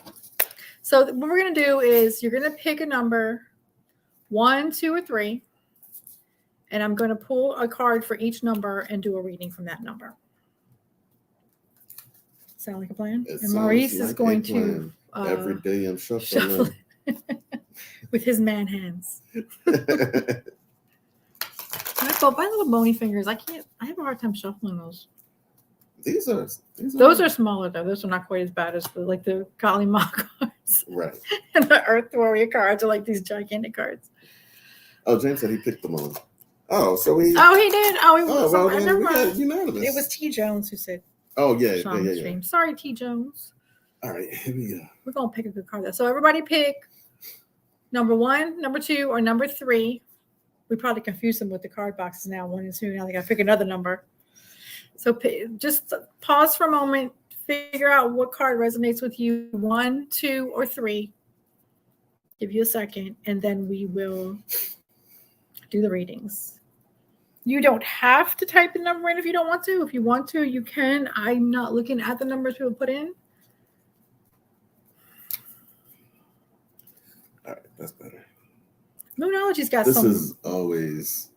Speaker 1: So what we're going to do is you're going to pick a number, 1, 2, or 3. And I'm going to pull a card for each number and do a reading from that number. Sound like a plan? And Maurice is going to
Speaker 2: every day I'm shuffling
Speaker 1: with his man hands. My little bony fingers, I have a hard time shuffling those. Those are smaller though. Those are not quite as bad as the Kali Ma cards.
Speaker 2: Right.
Speaker 1: And the Earth Warrior cards are like these gigantic cards.
Speaker 2: Oh, James said he picked them on. Oh, so he.
Speaker 1: Oh, he did.
Speaker 2: Never mind. Unanimous.
Speaker 1: It was T. Jones who said.
Speaker 2: Oh yeah,
Speaker 1: yeah. Sorry, T. Jones.
Speaker 2: All right, here we go.
Speaker 1: We're gonna pick a good card though. So everybody pick number 1, number 2, or number 3. We probably confuse them with the card boxes now. 1 and 2. Now they gotta pick another number. So just pause for a moment. Figure out what card resonates with you. 1, 2, or 3. Give you a second, and then we will do the readings. You don't have to type the number in if you don't want to. If you want to, you can. I'm not looking at the numbers people put in.
Speaker 2: All right, that's better.
Speaker 1: Moonology's got
Speaker 2: this is always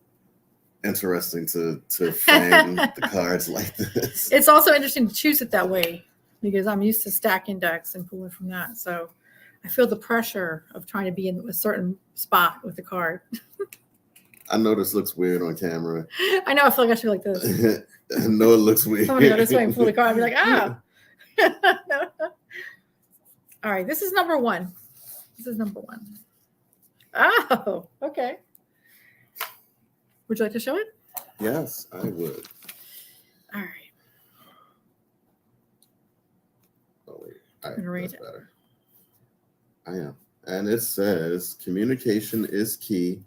Speaker 2: interesting to frame the cards like this.
Speaker 1: It's also interesting to choose it that way because I'm used to stacking decks and pulling from that. So I feel the pressure of trying to be in a certain spot with the card.
Speaker 2: I know this looks weird on camera.
Speaker 1: I know. I feel like I should be like this.
Speaker 2: I know it looks weird.
Speaker 1: Someone go this way and pull the card and be like, ah. All right. This is number 1. This is number 1. Oh, okay. Would you like to show it?
Speaker 2: Yes, I would.
Speaker 1: All right.
Speaker 2: Oh, wait. All right,
Speaker 1: read
Speaker 2: that's
Speaker 1: it.
Speaker 2: better. I am. And it says, communication is key.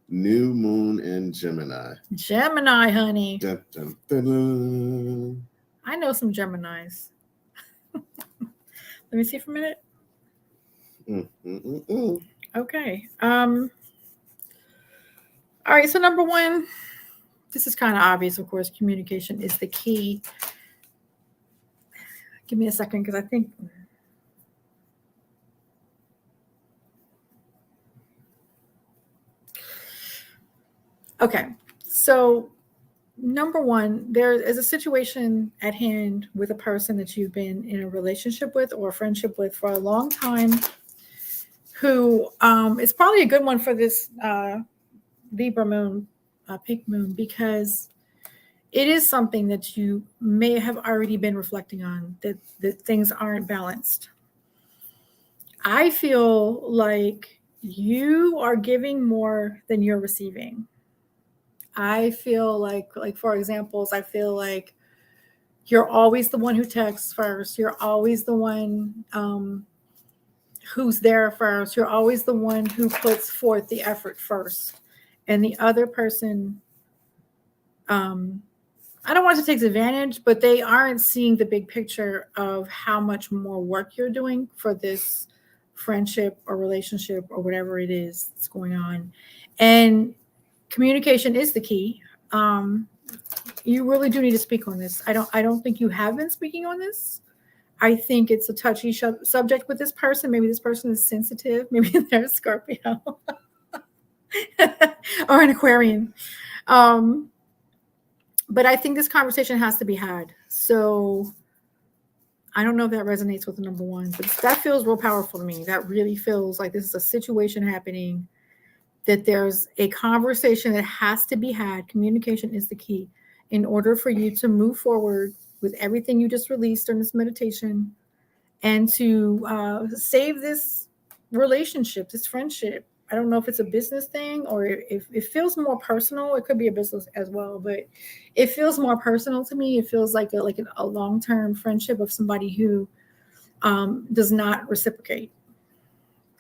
Speaker 2: New moon in Gemini.
Speaker 1: Gemini, honey.
Speaker 2: Dun, dun, dun, dun.
Speaker 1: I know some Geminis. Let me see for a minute. Okay. All right. So number 1, this is kind of obvious, of course. Communication is the key. Give me a second because I think. Okay. So number 1, there is a situation at hand with a person that you've been in a relationship with or a friendship with for a long time, who is probably a good one for this Libra moon, pink moon, because it is something that you may have already been reflecting on, that things aren't balanced. I feel like you are giving more than you're receiving. I feel like for examples, I feel like you're always the one who texts first. You're always the one who's there first. You're always the one who puts forth the effort first. And the other person, I don't want to take advantage, but they aren't seeing the big picture of how much more work you're doing for this friendship or relationship or whatever it is that's going on. And communication is the key. You really do need to speak on this. I don't think you have been speaking on this. I think it's a touchy subject with this person. Maybe this person is sensitive. Maybe they're a Scorpio or an Aquarian. But I think this conversation has to be had. So I don't know if that resonates with the number one, but that feels real powerful to me. That really feels like this is a situation happening, that there's a conversation that has to be had. Communication is the key in order for you to move forward with everything you just released during this meditation and to save this relationship, this friendship. I don't know if it's a business thing or if it feels more personal. It could be a business as well, but it feels more personal to me. It feels like a long-term friendship of somebody who does not reciprocate.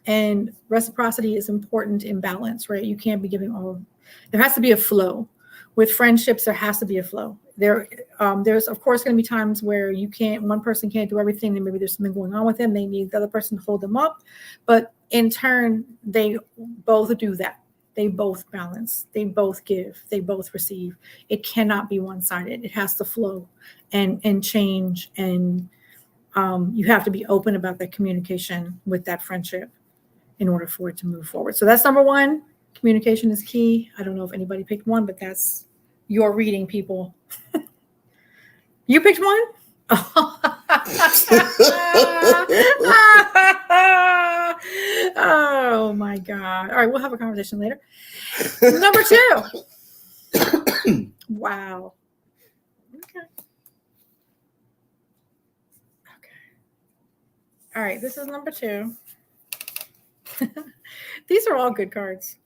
Speaker 1: And reciprocity is important in balance, right? You can't be giving all. There has to be a flow. With friendships, there has to be a flow. There's of course going to be times where one person can't do everything, and maybe there's something going on with them. They need the other person to hold them up, but in turn, they both do that. They both balance. They both give. They both receive. It cannot be one-sided. It has to flow and change, and you have to be open about that communication with that friendship in order for it to move forward. So that's number one. Communication is key. I don't know if anybody picked one, but that's your reading, people. You picked one? Oh my God. All right, we'll have a conversation later. Number two. Wow. Okay. All right, this is number two. These are all good cards.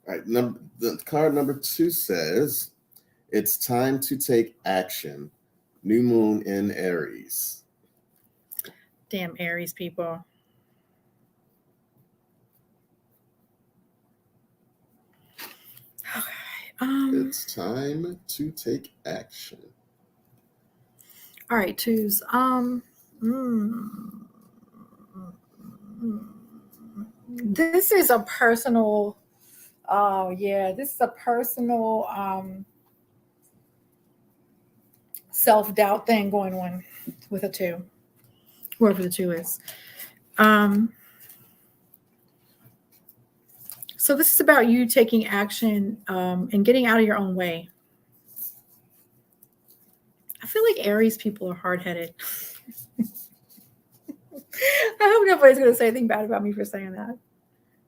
Speaker 2: All right, the card number two says, it's time to take action. New moon in Aries.
Speaker 1: Damn Aries people.
Speaker 2: It's time to take action.
Speaker 1: All right, twos. This is a personal. Oh yeah, this is a personal self-doubt thing going on with a two, whoever the two is. So this is about you taking action and getting out of your own way. I feel like Aries people are hard-headed. I hope nobody's going to say anything bad about me for saying that.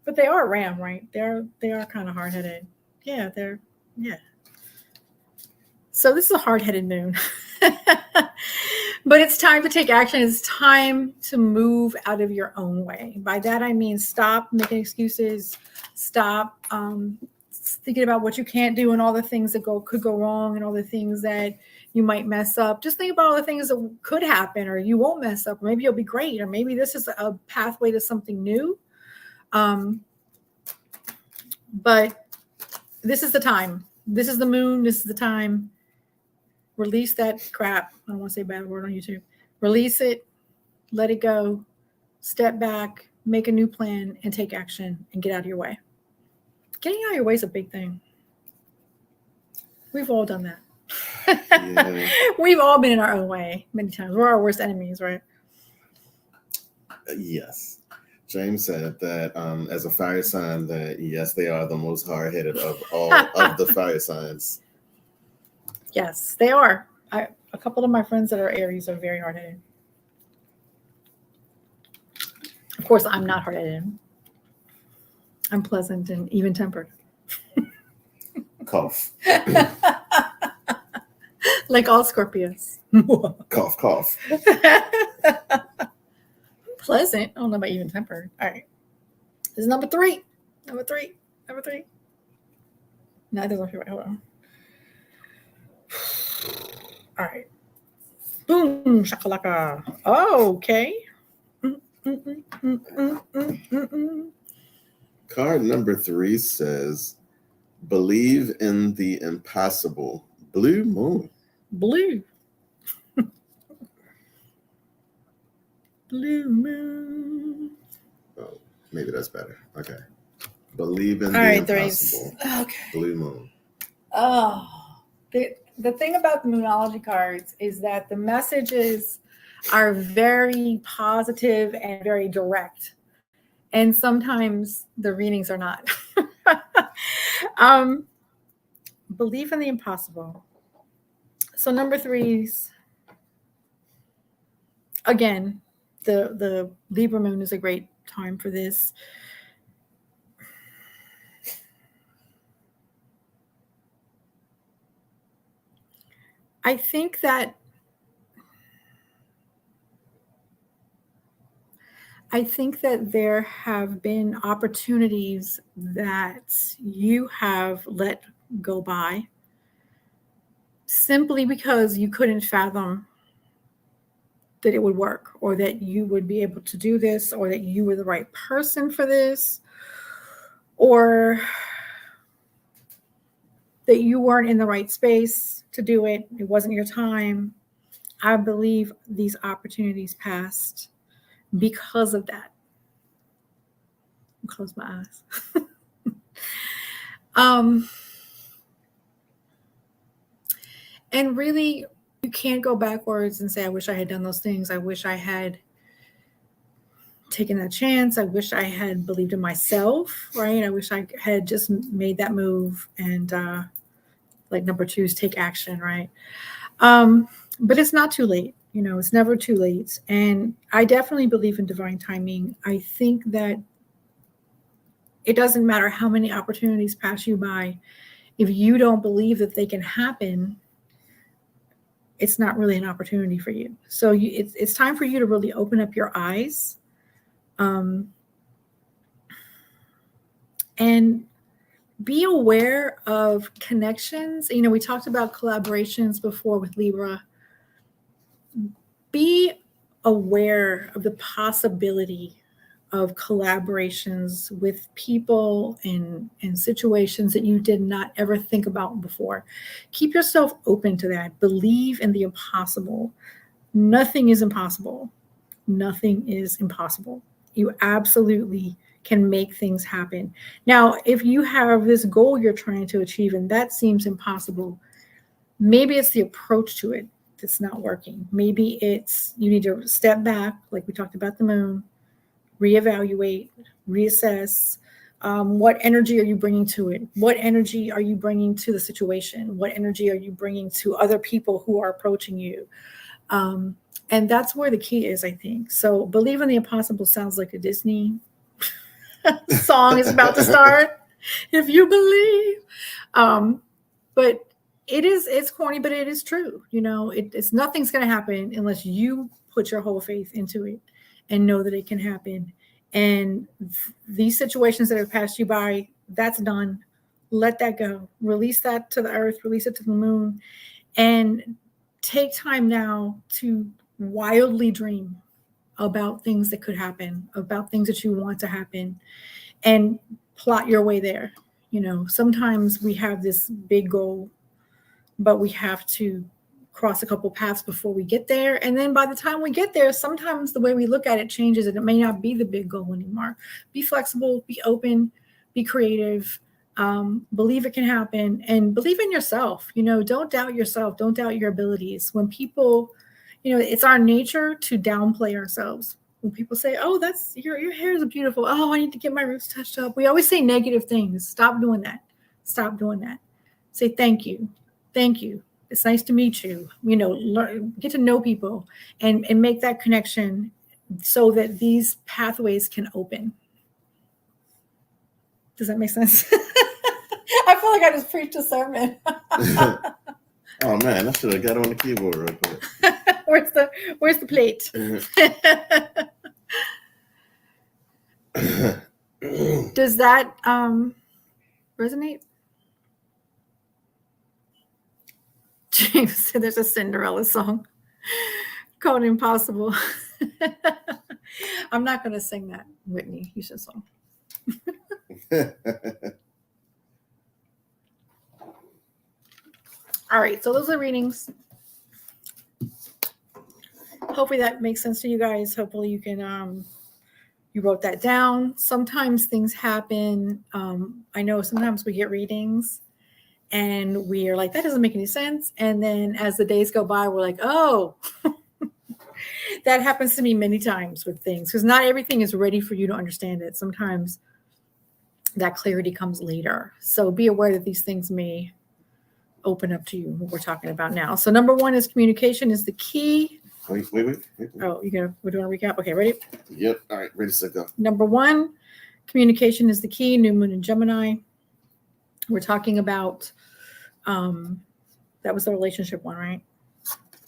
Speaker 1: But they are Ram, right? They are kind of hard-headed. Yeah, yeah. So this is a hard-headed moon. But it's time to take action. It's time to move out of your own way. By that, I mean stop making excuses. Stop thinking about what you can't do and all the things that could go wrong and all the things that you might mess up. Just think about all the things that could happen, or you won't mess up, or maybe you'll be great, or maybe this is a pathway to something new. But this is the time. This is the moon. This is the time. Release that crap. I don't want to say a bad word on YouTube. Release it. Let it go. Step back. Make a new plan and take action and get out of your way. Getting out of your way is a big thing. We've all done that. Yeah. We've all been in our own way many times. We're our worst enemies, right?
Speaker 2: Yes. James said that as a fire sign, that yes, they are the most hard-headed of all of the fire signs.
Speaker 1: Yes, they are. A couple of my friends that are Aries are very hard-headed. Of course, I'm not hard-headed. Unpleasant and even-tempered.
Speaker 2: Cough.
Speaker 1: Like all Scorpios.
Speaker 2: Cough, cough.
Speaker 1: Pleasant. I don't know about even-tempered. All right. This is number three. Number three. No, it doesn't feel right. Hold on. All right. Boom. Shakalaka. Oh, okay.
Speaker 2: Card number 3 says, believe in the impossible. Blue moon.
Speaker 1: Blue. Blue moon.
Speaker 2: Oh, maybe that's better. Okay. Believe in
Speaker 1: All
Speaker 2: the
Speaker 1: right,
Speaker 2: impossible.
Speaker 1: Okay.
Speaker 2: Blue moon.
Speaker 1: Oh, the thing about the Moonology cards is that the messages are very positive and very direct. And sometimes the readings are not. Believe in the impossible. So number 3's, again, the Libra moon is a great time for this. I think that there have been opportunities that you have let go by simply because you couldn't fathom that it would work, or that you would be able to do this, or that you were the right person for this, or that you weren't in the right space to do it. It wasn't your time. I believe these opportunities passed because of that. I'll close my eyes. And really, you can't go backwards and say, I wish I had done those things. I wish I had taken that chance. I wish I had believed in myself, right? I wish I had just made that move and like number 2 is take action, right? But it's not too late. It's never too late. And I definitely believe in divine timing. I think that it doesn't matter how many opportunities pass you by. If you don't believe that they can happen, it's not really an opportunity for you. So it's time for you to really open up your eyes, and be aware of connections. We talked about collaborations before with Libra. Be aware of the possibility of collaborations with people and situations that you did not ever think about before. Keep yourself open to that. Believe in the impossible. Nothing is impossible. Nothing is impossible. You absolutely can make things happen. Now, if you have this goal you're trying to achieve and that seems impossible, maybe it's the approach to it that's not working. Maybe it's you need to step back, like we talked about the moon, reevaluate, reassess. What energy are you bringing to it? What energy are you bringing to the situation? What energy are you bringing to other people who are approaching you? And that's where the key is, I think. So believe in the impossible sounds like a Disney song is about to start. If you believe. But it's corny, but it is true. It's nothing's going to happen unless you put your whole faith into it and know that it can happen. And these situations that have passed you by, that's done. Let that go. Release that to the earth, release it to the moon, and take time now to wildly dream about things that could happen, about things that you want to happen, and plot your way there. Sometimes we have this big goal, but we have to cross a couple paths before we get there. And then by the time we get there, sometimes the way we look at it changes and it may not be the big goal anymore. Be flexible, be open, be creative, believe it can happen, and believe in yourself. Don't doubt yourself. Don't doubt your abilities. When people, it's our nature to downplay ourselves. When people say, oh, that's your hair is beautiful. Oh, I need to get my roots touched up. We always say negative things. Stop doing that. Stop doing that. Say thank you. Thank you. It's nice to meet you. Learn, get to know people and make that connection so that these pathways can open. Does that make sense? I feel like I just preached a sermon.
Speaker 2: Oh man, I should have got on the keyboard real quick.
Speaker 1: Where's the plate? Does that resonate? James said there's a Cinderella song called Impossible. I'm not going to sing that, Whitney. You should sing. All right, so those are readings. Hopefully that makes sense to you guys. Hopefully you can you wrote that down. Sometimes things happen. I know sometimes we get readings and we are like, that doesn't make any sense. And then as the days go by, we're like, oh, that happens to me many times with things, because not everything is ready for you to understand it. Sometimes that clarity comes later. So be aware that these things may open up to you, what we're talking about now. So number one is communication is the key.
Speaker 2: Wait.
Speaker 1: Oh, we're doing a recap? Okay, ready?
Speaker 2: Yep. All right, ready, set, go.
Speaker 1: Number one, communication is the key. New moon in Gemini. We're talking about, that was the relationship one, right?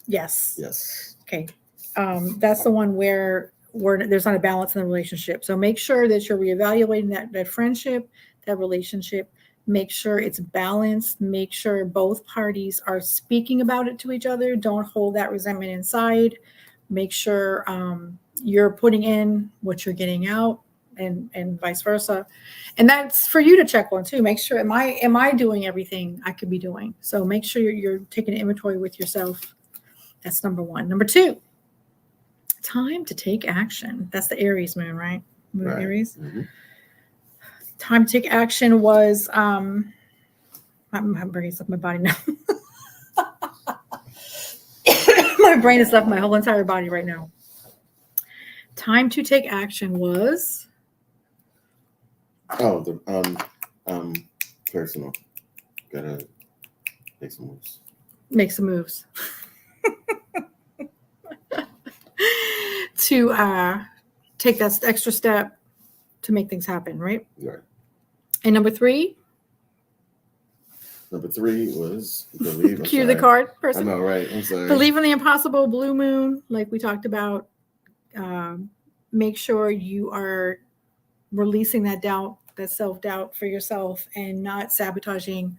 Speaker 1: Yes.
Speaker 2: Yes.
Speaker 1: Okay. That's the one where there's not a balance in the relationship. So make sure that you're reevaluating that friendship, that relationship. Make sure it's balanced. Make sure both parties are speaking about it to each other. Don't hold that resentment inside. Make sure you're putting in what you're getting out, and vice versa. And that's for you to check on too. Make sure, am I doing everything I could be doing? So make sure you're taking an inventory with yourself. That's number one. Number two, time to take action. That's the Aries moon, right? Moon
Speaker 2: Right.
Speaker 1: Aries.
Speaker 2: Mm-hmm.
Speaker 1: Time to take action was, I'm bringing stuff in my body now. My brain has left my whole entire body right now. Time to take action was.
Speaker 2: Oh, the personal. Gotta make some moves.
Speaker 1: Make some moves. To take that extra step to make things happen, right?
Speaker 2: Right.
Speaker 1: And number three.
Speaker 2: Number three was believe.
Speaker 1: Cue the card person.
Speaker 2: I know, right? I'm sorry.
Speaker 1: Believe in the impossible, blue moon, like we talked about. Make sure you are releasing that doubt, that self-doubt for yourself, and not sabotaging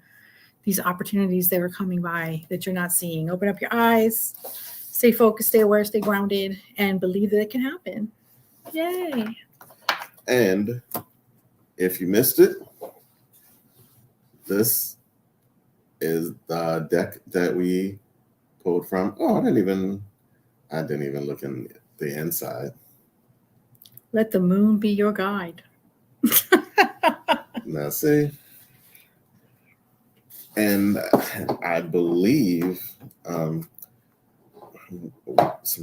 Speaker 1: these opportunities that are coming by that you're not seeing. Open up your eyes, stay focused, stay aware, stay grounded, and believe that it can happen. Yay.
Speaker 2: And if you missed it, this is the deck that we pulled from. Oh, I didn't even look in the inside.
Speaker 1: Let the moon be your guide.
Speaker 2: Now, see, and I believe some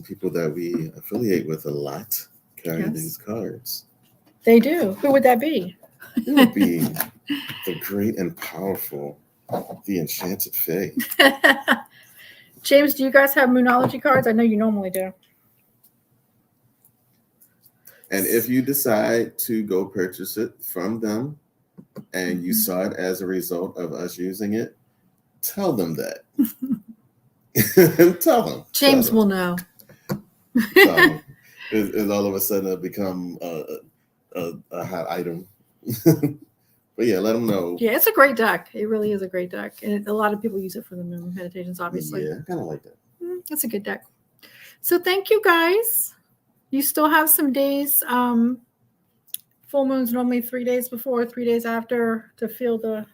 Speaker 2: people that we affiliate with a lot carry these cards.
Speaker 1: They do. Who would that be?
Speaker 2: It would be the great and powerful, the Enchanted Fae.
Speaker 1: James, do you guys have Moonology cards? I know you normally do.
Speaker 2: And if you decide to go purchase it from them and you saw it as a result of us using it, tell them that. Tell them.
Speaker 1: James will know.
Speaker 2: Tell them. It's all of a sudden it become a hot item. But yeah, let them know.
Speaker 1: Yeah, it's a great deck. It really is a great deck. And a lot of people use it for the moon meditations, obviously.
Speaker 2: Yeah, I kind of like that.
Speaker 1: It's a good deck. So thank you, guys. You still have some days. Full moon's normally 3 days before, 3 days after, to feel the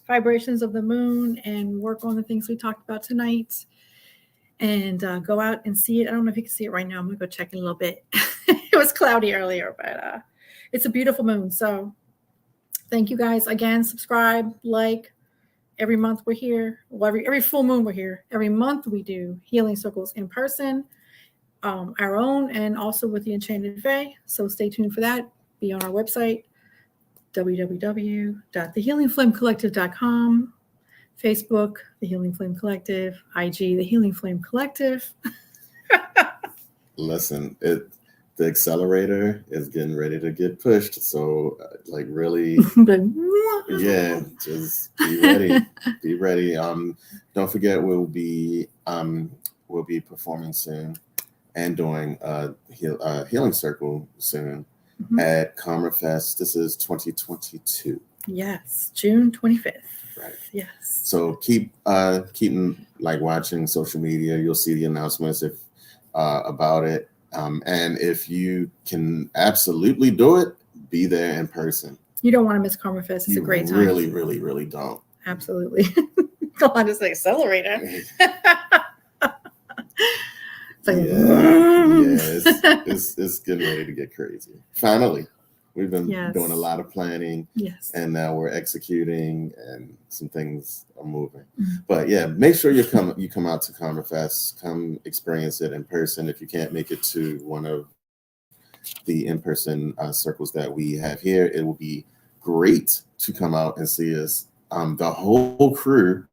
Speaker 1: vibrations of the moon and work on the things we talked about tonight. And go out and see it. I don't know if you can see it right now. I'm going to go check in a little bit. It was cloudy earlier, but it's a beautiful moon. So thank you guys again. Subscribe, like. Every month we're here. Well, every full moon we're here. Every month we do healing circles in person, our own, and also with the Enchanted Fae. So stay tuned for that. Be on our website, www.thehealingflamecollective.com, Facebook, The Healing Flame Collective, IG, The Healing Flame Collective.
Speaker 2: Listen, the accelerator is getting ready to get pushed. So like really, yeah, just be ready. Be ready. Don't forget we'll be performing soon and doing a healing circle soon at Karma Fest. This is 2022.
Speaker 1: Yes, June 25th.
Speaker 2: Right.
Speaker 1: Yes.
Speaker 2: So keep like watching social media. You'll see the announcements about it. And if you can absolutely do it, be there in person.
Speaker 1: You don't want to miss Karma Fest. It's a great time.
Speaker 2: Really, really, really don't.
Speaker 1: Absolutely. Go on to say accelerator. It's like,
Speaker 2: it's getting ready to get crazy. Finally, we've been doing a lot of planning, and now we're executing, and some things are moving. But yeah, make sure you come out to Karma Fest. Come experience it in person. If you can't make it to one of the in-person circles that we have here, it will be great to come out and see us. The whole crew.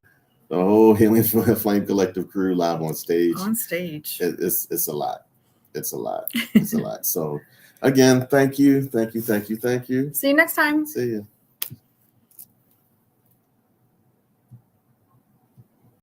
Speaker 2: The whole Healing Flame Collective crew live on stage. It's a lot. It's a lot. So again, thank you.
Speaker 1: See you next time.
Speaker 2: See you.